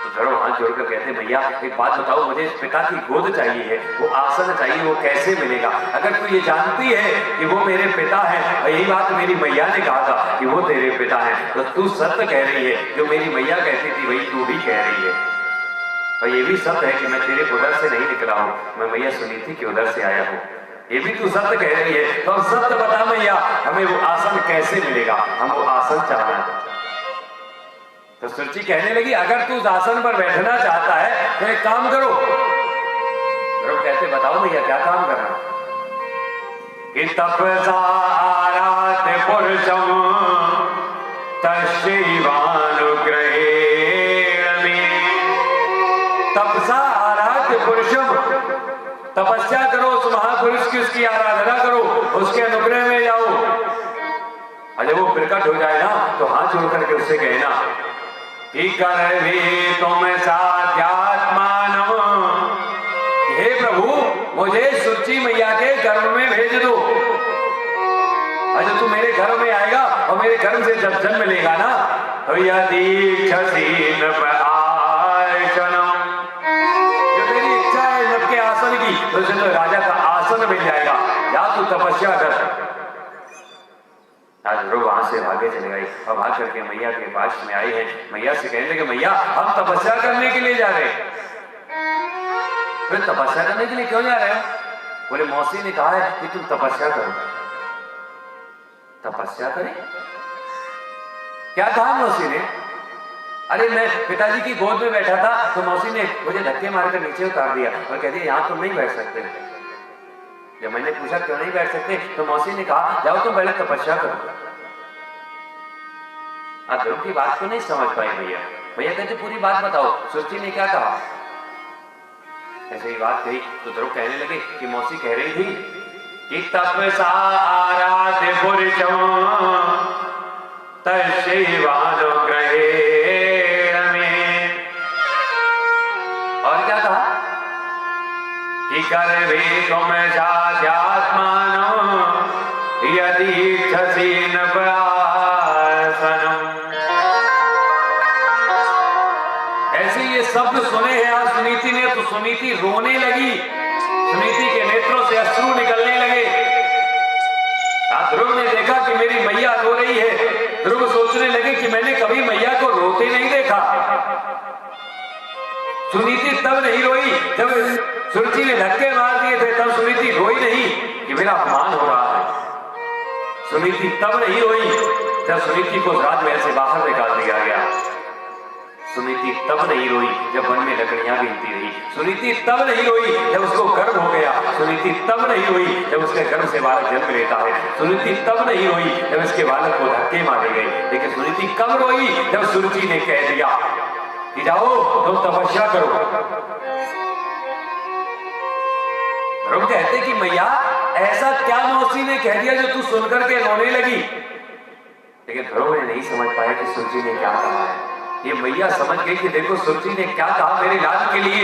तो ध्रुव हाथ जोड़कर कहते भैया एक बात बताओ, मुझे इस पिता की गोद चाहिए है, वो आसन चाहिए, वो कैसे मिलेगा? अगर तू ये जानती है कि वो मेरे पिता है और यही बात मेरी मैया ने कहा था कि वो तेरे पिता है, तो तू सत्य कह रही है। जो मेरी मैया कहती थी वही तू भी कह रही है। और ये भी सत्य है कि मैं तेरे उधर से नहीं निकला हूं, मैं मैया सुनीति के उधर से आया हूं। ये भी तू सत्य कह रही है। तो सत्य बता मैया, हमें वो आसन कैसे मिलेगा? हम वो आसन चाहना है। तो सुरुचि कहने लगी अगर तू उस आसन पर बैठना चाहता है तो एक काम करो। ध्रुव कहते बताओ भैया क्या काम करना? कि तपसा आराध्य पुरुषम तस्यैवानुग्रहेण मे। तपसा आराध्य पुरुषम, तपस्या करो उस महापुरुष की, उसकी आराधना करो, उसके अनुग्रह में जाओ। और जब वो प्रकट हो जाए ना तो हाथ जोड़ करके उससे कहना कि करवे तुम साध्यात्मानम, हे प्रभु मुझे सुरुचि मैया के गर्भ में भेज दो। और जब तू मेरे घर में आएगा और मेरे गर्भ से जब जन्म लेगा ना तो यदि क्षसीन आसनम, जो तेरी इच्छा है नभ के आसन की, तो उसे तो राजा का आसन मिल जाएगा। या तू तपस्या कर। आज ध्रुव वहां से भागे चले गए और भाग करके मैया के पास में आई है। मैया से कहने लगे मैया हम तपस्या करने के लिए जा रहे हैं। फिर तपस्या करने के लिए क्यों जा रहे हो? बोले मौसी ने कहा है कि तुम तपस्या करो। तपस्या करें? क्या कहा मौसी ने? अरे मैं पिताजी की गोद में बैठा था तो मौसी ने मुझे धक्के मारकर नीचे उतार दिया और कह दिया यहां तुम नहीं बैठ सकते। जब मैंने पूछा क्यों नहीं बैठ सकते तो मौसी ने कहा जाओ तुम पहले तपस्या करो। ध्रुव की बात को नहीं समझ पाई भैया। भैया कहते पूरी बात बताओ, सुरुचि ने क्या कहा? ऐसे ही बात कही तो ध्रुव कहने लगे कि मौसी कह रही थी कि तपसा आराध्य पुरुषम तस्यैवानुग्रहेण मे। और क्या कहा कि करवे तुम साध्यात्मानम यदि क्षसीन आसनम। ऐसे ये शब्द सुने हैं आज सुनीति ने तो सुनीति रोने लगी। सुनीति के नेत्रों से अश्रु निकलने लगे। ध्रुव ने देखा कि मेरी मैया रो रही है। ध्रुव सोचने लगे कि मैंने कभी मैया को रोते नहीं देखा। सुनीति तब नहीं रोई जब सुरुचि ने धक्के मार दिए थे, तब सुनीति रोई नहीं कि मेरा अपमान हो रहा है। सुनीति तब नहीं रोई जब सुनीति को राज महल से बाहर निकाल दिया गया। सुनीति तब नहीं रोई जब वन में लकड़ियां गिनती रही। सुनीति तब नहीं रोई जब उसको गर्भ हो गया। सुनीति तब नहीं रोई जब उसके गर्भ से बालक जन्म लेता है। सुनीति तब नहीं रोई जब उसके बालक को धक्के मारे गए। लेकिन सुनीति कब रोई जब सुरुचि ने कह दिया कि जाओ तुम तपस्या करो। ध्रुव कहते कि मैया ऐसा क्या मौसी ने कह दिया जो तू सुनकर के रोने लगी। लेकिन ध्रुव ने नहीं समझ पाया कि सुरजी ने क्या कहा है। ये मैया समझ गई कि देखो सुरजी ने क्या कहा मेरे लाल के लिए।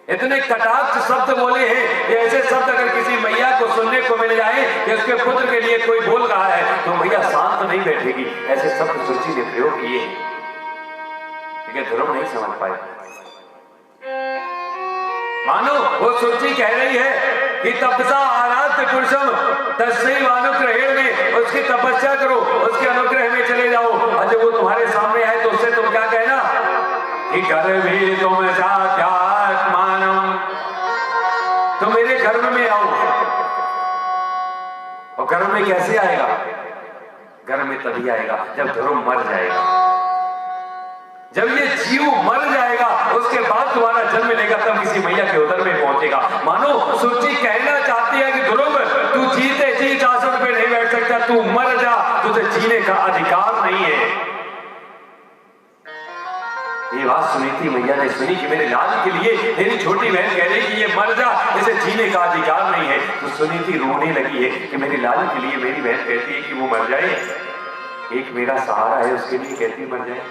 इतने कटाक्ष शब्द बोले हैं, ऐसे शब्द अगर किसी मैया को सुनने को मिल जाए कि उसके पुत्र के लिए कोई बोल रहा है तो मैया शांत नहीं बैठेगी। ऐसे शब्द सुरजी ने प्रयोग किए, लेकिन ध्रुव नहीं समझ पाए। मानो वो सुरजी कह रही है कि तपसा आराध्य पुरुषम तस्मै अनुग्रह में, उसकी तपस्या करो, उसके अनुग्रह में चले जाओ। और जब वो तुम्हारे सामने आए तो उससे तुम क्या कहना कि घर भी तुम मानम, तुम मेरे गर्भ में आओ। और गर्भ में कैसे आएगा? गर्भ में तभी आएगा जब ध्रुव मर जाएगा। जब ये जीव मर जाएगा उसके बाद तुम्हारा जन्म लेगा, तब किसी मैया के उदर में पहुंचेगा। मानो सुरजी कहना चाहती है कि ध्रुव तू जीते जी आसन पे नहीं बैठ सकता, तू मर जा, तुझे जीने का अधिकार नहीं है। ये बात सुनीति मैया ने सुनी कि मेरे लाल के लिए मेरी छोटी बहन कह रही कि ये मर जा, इसे जीने का अधिकार नहीं है। तो सुनीति रोने लगी है कि मेरे लाल के लिए मेरी बहन कहती है कि वो मर जाए, एक मेरा सहारा है उसके लिए कहती मर जाए।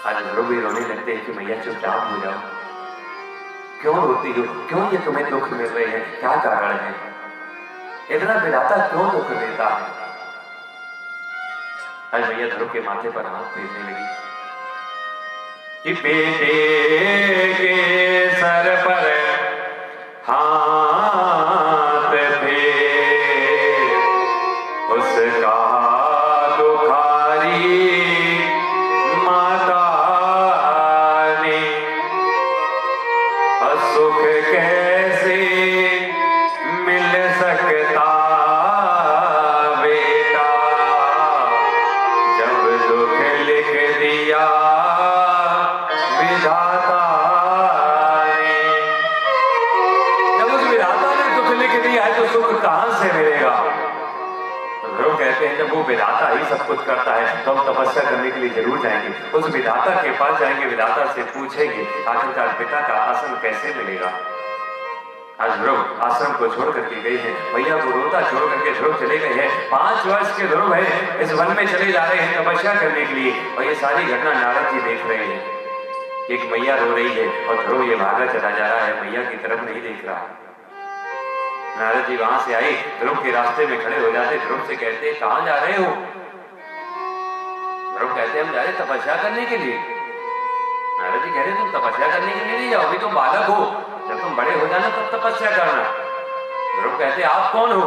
आज ध्रुव भी रोने लगते हैं कि मैया चुपचाप हो जाओ, क्यों रोती हो, क्यों ये तुम्हें दुख मिल रहे हैं, क्या कारण है, इतना विधाता क्यों दुख देता है। आज मैया ध्रुव के माथे पर हाथ फेरने लगी कि बेटे के सर पर हाथ फेर, उसका दुखारी माता ने, सुख कैसे मिल सकता बेटा, जब दुख लिख दिया विधाता ने। जब उस विधाता ने दुख लिख दिया है तो सुख कहां से मिलेगा? ध्रुव कहते हैं जब वो विधाता ही सब कुछ करता है तो हम तपस्या करने के लिए जरूर जाएंगे, उस विधाता के पास जाएंगे, विधाता से पूछेंगे आखिरकार पिता का आसन कैसे मिलेगा। आज ध्रुव आश्रम को छोड़ करके गई है, मैया को रोता छोड़ करके ध्रुव चले गए हैं। 5 वर्ष के ध्रुव है, इस वन में चले जा रहे हैं तपस्या करने के लिए। और ये सारी घटना नारद जी देख रहे हैं। एक मैया रो रही है और ध्रुव ये भागा चला जा रहा है, मैया की तरफ नहीं देख रहा। नारद जी वहां से आए, ध्रुव के रास्ते में खड़े हो जाते, ध्रुव से कहते कहां जा रहे हो? ध्रुव कहते हम जा रहे तपस्या करने के लिए। नारद जी कह रहे तुम तपस्या करने के लिए नहीं जाओ, अभी तुम बालक हो, जब तुम बड़े हो जाना तब तपस्या करना। ध्रुव कहते आप कौन हो?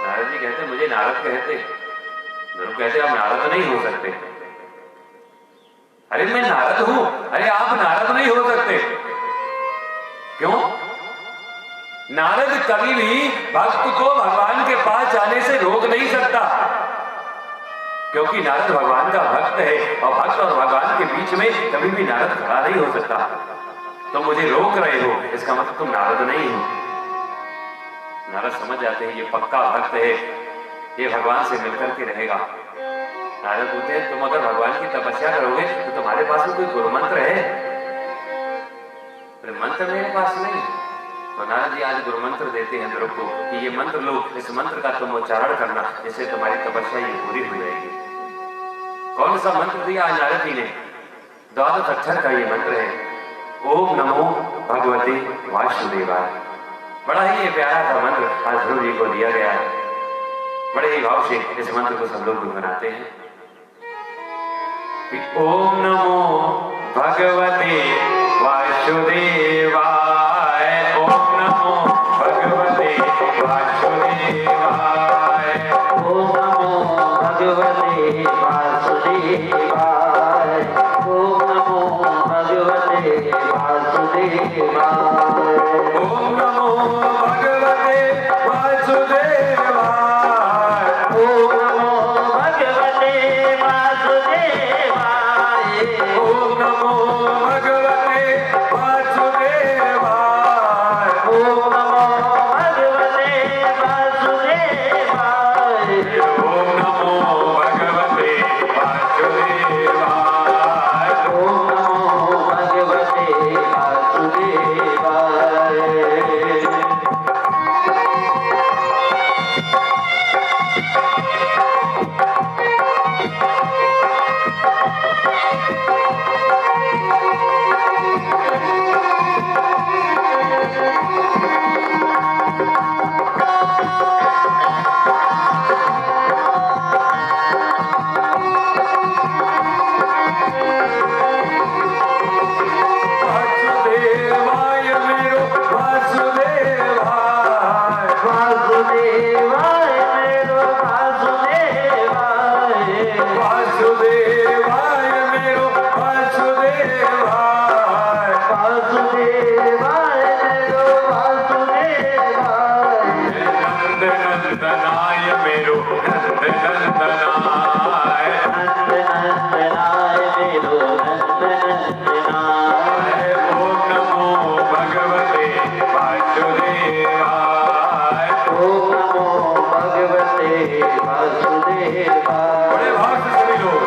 नारद जी कहते मुझे नारद कहते। ध्रुव कहते आप नारद नहीं हो सकते। अरे मैं नारद हूं। अरे आप नारद नहीं हो सकते। क्यों? नारद कभी भी भक्त को भगवान के पास जाने से रोक नहीं सकता, क्योंकि नारद भगवान का भक्त है और भक्त और भगवान के बीच में कभी भी नारद खड़ा नहीं हो सकता। तुम मुझे रोक रहे हो, इसका मतलब तुम नारद नहीं हो। नारद समझ जाते हैं ये पक्का भक्त है, ये भगवान से मिलकर के रहेगा। नारद बोलते हैं तुम अगर भगवान की तपस्या करोगे तो तुम्हारे पास में कोई गुरु मंत्र है? मंत्र मेरे पास नहीं। तो नारद जी आज गुरु मंत्र देते हैं ध्रुव को कि ये मंत्र लो, इस मंत्र का तुम उच्चारण करना, जिससे तुम्हारी तपस्या ये पूरी हो जाएगी। कौन सा मंत्र दिया आज नारद जी ने? 12 अक्षर का ये मंत्र है, ओम नमो भगवते वासुदेवाय। बड़ा ही ये प्यारा सा मंत्र आज ध्रुव जी को दिया गया है। बड़े ही भाव से इस मंत्र को सब लोग गुनगुनाते हैं कि ओम नमो भगवते वासुदेवाय, ओम नमो भगवते वासुदेवाय, ओम नमो भगवते वासुदेवाय, ओम नमो भगवते वासुदेवाय, ओम नमो भगवते वासुदेवाय, ओम नमो भगवते वासुदेवाय, ओम नमो भगवते वासुदेवाय, ओम नमो भगवते वासुदेवाय, ओम नमो भगवते वासुदेवाय, ओम नमो भगवते वासुदेवाय। बड़े भाव से सभी लोग।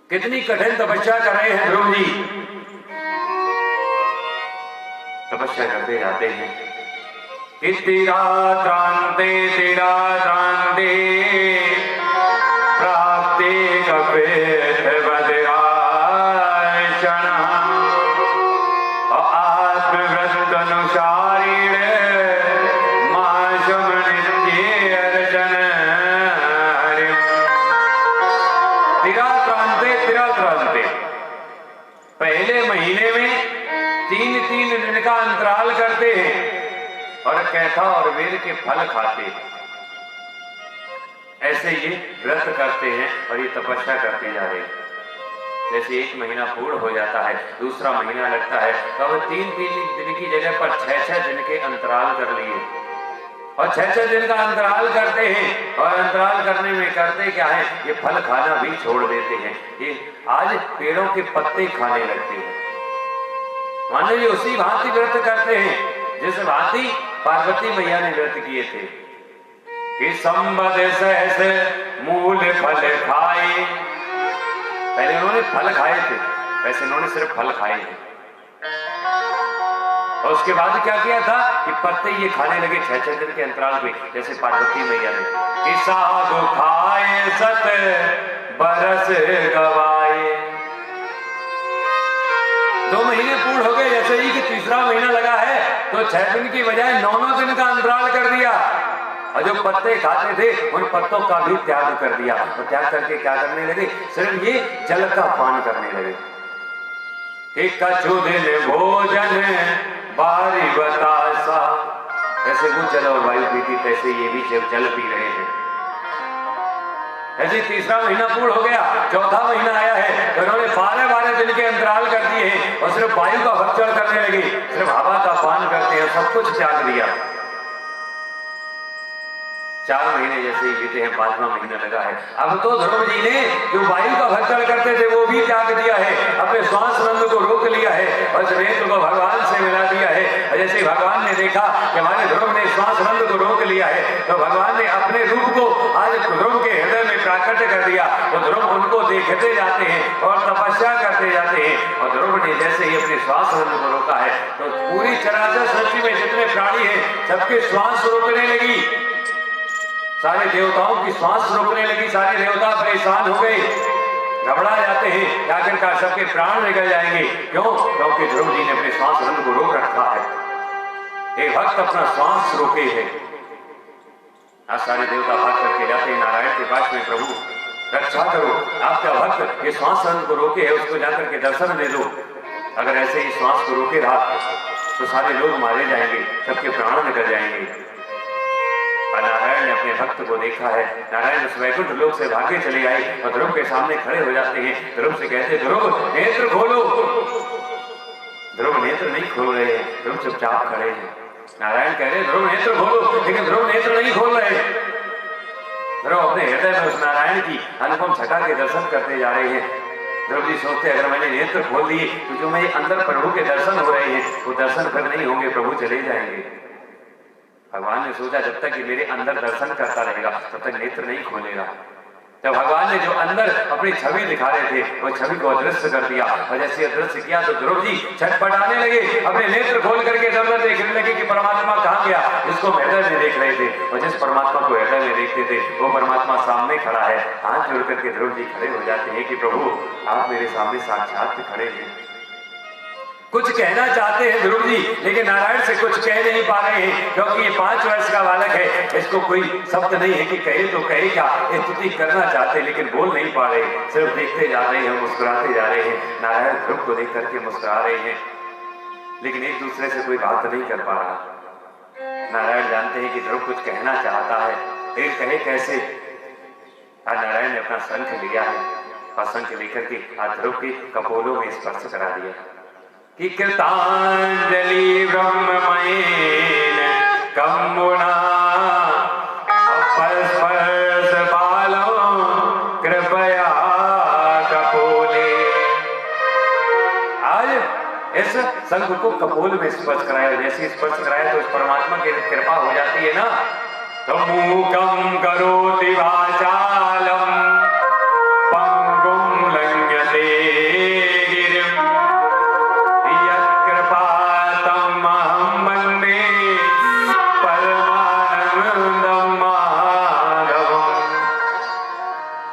कितनी कठिन तपस्या कर रहे हैं ध्रुव जी। तपस्या करते जाते हैं कि तेरा त्रांते प्राप्ते कपित बदराशण आत्मव्रत अनुसारीण माशम नित्य अर्चन। तेरा त्रांते पहले महीने में 3-3 दिन का अंतराल करते हैं और कैथा और वेद के फल खाते हैं। ऐसे ये व्रत करते हैं और ये तपस्या करते जा रहे हैं। जैसे 1 महीना पूर्ण हो जाता है, दूसरा महीना लगता है, तो अब 3-3 दिन की जगह पर 6-6 दिन के अंतराल कर लिए और 6-6 दिन का अंतराल करते हैं। और अंतराल करने में करते क्या है, ये फल खाना भी छोड़ देते हैं। ये आज पेड़ों के पत्ते खाने लगते हैं। मान लीजिए उसी भांति व्रत करते हैं जिस भांति पार्वती मैया ने व्रत किए थे कि संबद सहस मूल फल खाए। पहले उन्होंने फल खाए थे, वैसे उन्होंने सिर्फ फल खाए हैं। और उसके बाद क्या किया था कि पत्ते ये खाने लगे 6-6 दिन के अंतराल पे, जैसे पार्वती मैया ने कि साधु खाए 7 बरस गवाए। 2 महीने पूर्ण हो गए, जैसे ही कि तीसरा महीना लगा है तो 6 दिन की बजाय 9 दिन का अंतराल कर दिया और जो पत्ते खाते थे उन पत्तों का भी त्याग कर दिया। तो त्याग करके क्या करने लगे, सिर्फ ये जल का पान करने लगे कि कछु दिन भोजन बारी बतासा। ऐसे वो जल और वायु पीती तैसे ये भी जल पी रहे हैं। ऐसे तीसरा महीना पूर्ण हो गया, चौथा महीना आया है तो उन्होंने 12-12 दिन के अंतराल कर दिए हैं और सिर्फ वायु का भक्षण करने लगे, सिर्फ हवा का पान करते हैं, सब कुछ त्याग दिया। 4 महीने जैसे ही बीते हैं, 5वां महीना लगा है। अब तो ध्रुव जी ने जो वायु का भक्षण करते थे वो भी त्याग दिया है, अपने श्वास रंग को रोक लिया है और नेत्र को भगवान से मिला दिया है। और जैसे भगवान ने देखा कि हमारे ध्रुव ने श्वास रंग को रोक लिया है, तो भगवान ने अपने रूप को आज ध्रुव के हृदय में प्राकट कर दिया। तो ध्रुव उनको देखते जाते हैं और तपस्या करते जाते हैं। और ध्रुव ने जैसे ही अपने श्वास रंग को रोका है तो पूरी चराचर सृष्टि में जितने प्राणी हैं सबके श्वास रोकने लगी, सारे देवताओं की श्वास रोकने लगी। सारे देवता परेशान हो गए, घबरा जाते हैं, आखिरकार सबके प्राण निकल जाएंगे। क्यों? क्योंकि ध्रुव जी ने अपने श्वास रंग को रोक रखा है। एक भक्त अपना श्वास रोके है। आज सारे देवता भाग करके जाते हैं नारायण के पास में, प्रभु रक्षा करो, आपका भक्त ये श्वास रंग को रोके है, उसको जाकर के दर्शन दे दो। अगर ऐसे ही श्वास को रोके रहा तो सारे लोग मारे जाएंगे, सबके प्राण निकल जाएंगे। नारायण ने अपने भक्त को देखा है। नारायण उस वैकुंठ लोक से भागे चले आए और ध्रुव के सामने खड़े हो जाते हैं। ध्रुव से कहते, ध्रुव नेत्र खोलो। ध्रुव नेत्र नहीं खोल रहे हैं, ध्रुव चुपचाप खड़े हैं। नारायण कह रहे ध्रुव नेत्र खोलो, लेकिन ध्रुव नेत्र नहीं खोल रहे। ध्रुव अपने हृदय में उस नारायण की अनुपम छटा के दर्शन करते जा रहे हैं। ध्रुव जी सोचते अगर मैंने नेत्र खोल दिए तो जो मेरे अंदर प्रभु के दर्शन हो रहे हैं वो दर्शन फिर नहीं होंगे, प्रभु चले जाएंगे। भगवान ने सोचा जब तक कि मेरे अंदर दर्शन करता रहेगा तब तक नेत्र नहीं खोलेगा। तो भगवान ने जो अंदर अपनी छवि दिखा रहे थे वो छवि को अदृश्य कर दिया। और जैसे अदृश्य किया तो ध्रुव जी छटपटाने लगे, अपने नेत्र खोल करके इधर देखने लगे कि परमात्मा कहाँ गया, जिसको हृदय में देख रहे थे। और जिस परमात्मा को हृदय में देखते थे वो परमात्मा सामने खड़ा है। हाथ जोड़ करके ध्रुव जी खड़े हो जाते हैं कि प्रभु आप मेरे सामने साक्षात खड़े हैं। कुछ कहना चाहते हैं ध्रुव जी, लेकिन नारायण से कुछ कह नहीं पा रहे हैं, क्योंकि ये 5 वर्ष का बालक है, इसको कोई शब्द नहीं है कि कहे तो कहे क्या। ये स्तुति करना चाहते हैं लेकिन बोल नहीं पा रहे, सिर्फ देखते जा रहे हैं, मुस्कुराते जा रहे हैं। नारायण ध्रुव को देख करके मुस्कुरा रहे हैं, लेकिन एक दूसरे से कोई बात नहीं कर पा रहा। नारायण जानते हैं कि ध्रुव कुछ कहना चाहता है, लेकिन कहे कैसे। आज नारायण ने अपना शंख लिया है और शंख लेकर के आज ध्रुव के कपोलों में स्पर्श करा दिया कि कृतांजलि ब्रह्ममयेन कम्बुना स्पर्श बालो कृपया कपोले। आज इस शंख को कपोल में स्पर्श कराया, जैसे स्पर्श कराया तो उस परमात्मा की कृपा हो जाती है ना। तो मूकं करोति वाचालम पंगुं लंघयते गिरिं यत्कृपातम् अहं वन्दे परमानन्दं माधवम्।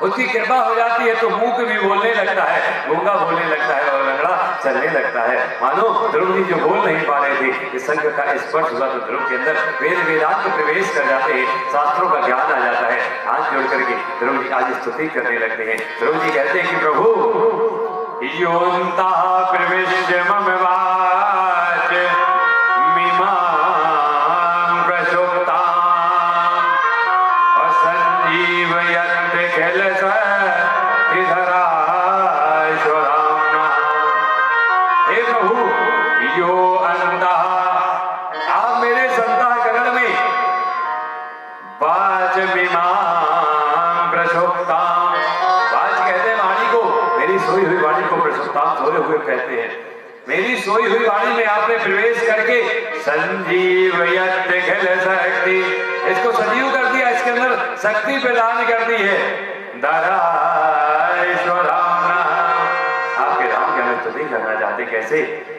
उसकी कृपा हो जाती है तो मूक भी बोलने लगता है, गूंगा बोलने लगता है और लंगड़ा चलने लगता है। मानो ध्रुव जी जो बोल नहीं पा रहे थे, इस शंख का स्पर्श हुआ तो ध्रुव के अंदर वेदांत प्रवेश कर जाते हैं, शास्त्रों का ज्ञान आ जाता है। हाथ जोड़ करके ध्रुव जी आज स्तुति करने लगते हैं। ध्रुव जी कहते हैं कि प्रभु योऽन्तः प्रविश्य मम वाच मिमां प्रसुप्तां असञ्जीवयन्त किल धराश्वराम्ना। हे प्रभु यो अंतः आप मेरे संताकरण में वाच मिमां प्रसुप्तां, वाच कहते हैं वाणी को, मेरी सोई हुई वाणी को प्रसुप्तां सोए हुए कहते हैं। मेरी सोई हुई वाणी में आपने प्रवेश करके संजीवयत खिल शक्ति, इसको सजीव कर दिया, इसके अंदर शक्ति प्रदान कर दी है। धराश्वराम्ना, आपके राम की हमें स्तुति करना चाहते कैसे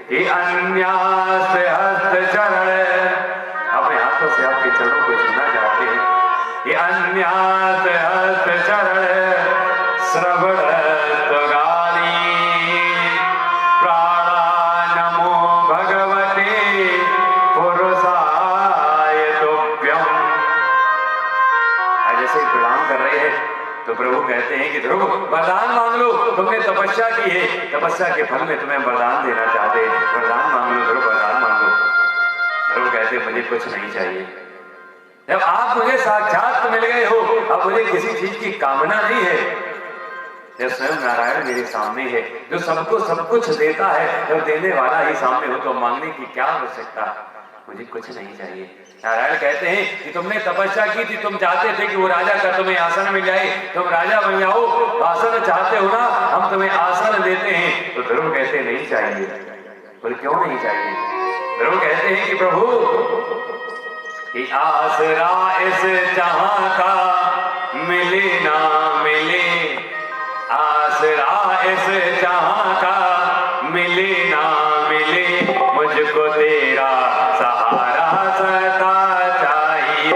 कि अन्यास हस्त चरण, अपने हाथों से आपके चरणों को छूना चाहते हैं कि अन्यास हस्त चरण श्रवण त्वगाली प्राणा नमो भगवते पुरुषाय तुभ्यम्। जैसे ही प्रणाम कर रहे हैं तो प्रभु कहते हैं कि ध्रुव वरदान मांग लो, तुमने तपस्या की है, तपस्या के फल में तुम्हें वरदान देना चाहते हैं, वरदान मांग लो ध्रुव, वरदान मांगो। ध्रुव कहते हैं मुझे कुछ नहीं चाहिए, जब आप मुझे साक्षात मिल गए हो अब मुझे किसी चीज की कामना नहीं है। जब स्वयं नारायण मेरे सामने है, जो सबको सब कुछ देता है, जब देने वाला ही सामने हो तो मांगने की क्या आवश्यकता? मुझे कुछ नहीं चाहिए। नारायण कहते हैं कि तुमने तपस्या की थी, तुम चाहते थे कि वो राजा का तुम्हें आसन मिल जाए, तुम राजा बन जाओ, आसन चाहते हो ना, हम तुम्हें आसन देते हैं। तो ध्रुव कहते नहीं चाहिए। बोले क्यों नहीं चाहिए? ध्रुव कहते हैं कि प्रभु कि आसरा इस जहां का मिले ना मिले, आसरा इस जहां का मिले ना मिले, मुझको तेरा सहारा सदा चाहिए।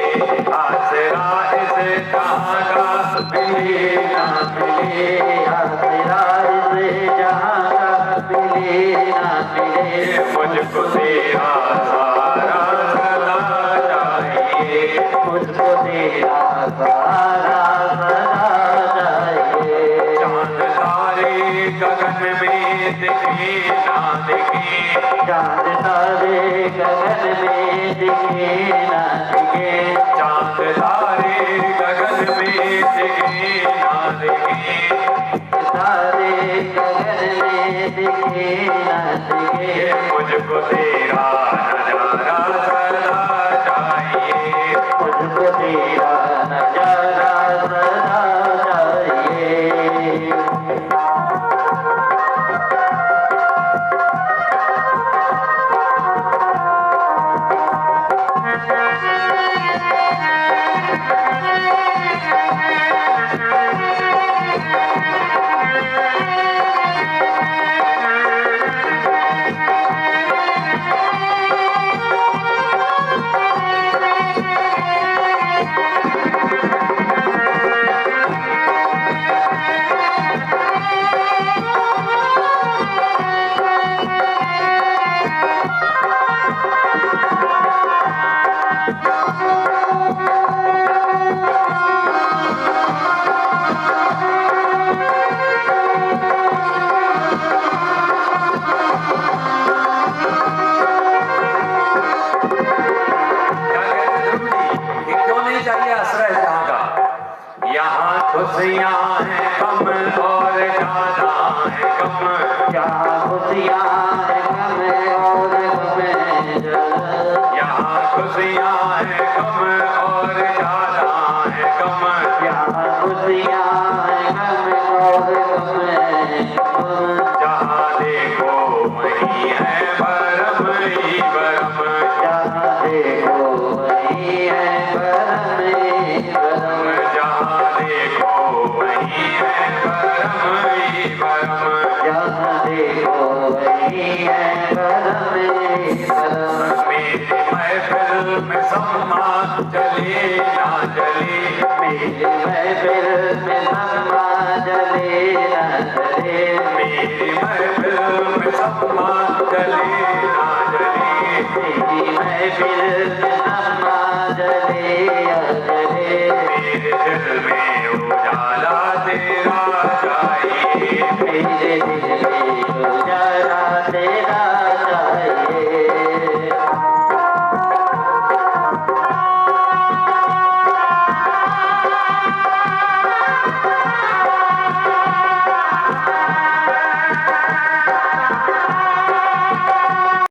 आसरा इस जहां का मिले ना मिले, आसरा इस जहां का मिले ना मिले, मुझको तेरा सहारा सदा चाहिए। मुझको तेरा सहारा सदा चाहिए। चांद तारे गगन में दिखे ना दिखे, चांद तारे गगन में दिखे ना दिखे, चांद तारे गगन में दिखे ना दिखे, तारे गगन में दिखे ना दिखे, मुझको तेरा नजारा सदा चाहिए। मुझको तेरा नजारा सदा चाहिए। खुशियां हैं कम और ज्यादा है कम, यहाँ खुशियाँ हैं कम और गम ज्यादा, यहाँ खुशियां हैं कम और ज्यादा है कम, यहाँ खुशियाँ हैं कम और गम गम, जहाँ देखो वही है भरम ही भरम, जहाँ देखो वही है भरम ही भरम, जहाँ देखो वही है भरम ही भरम, जहाँ देखो वही है भरम ही भरम। मेरी महफिल में सम्मा जले ना जले, मेरी महफिल में सम्मा जले ना जले, मेरी महफिल में सम्मा जले ना जले, मेरी महफिल में सम्मा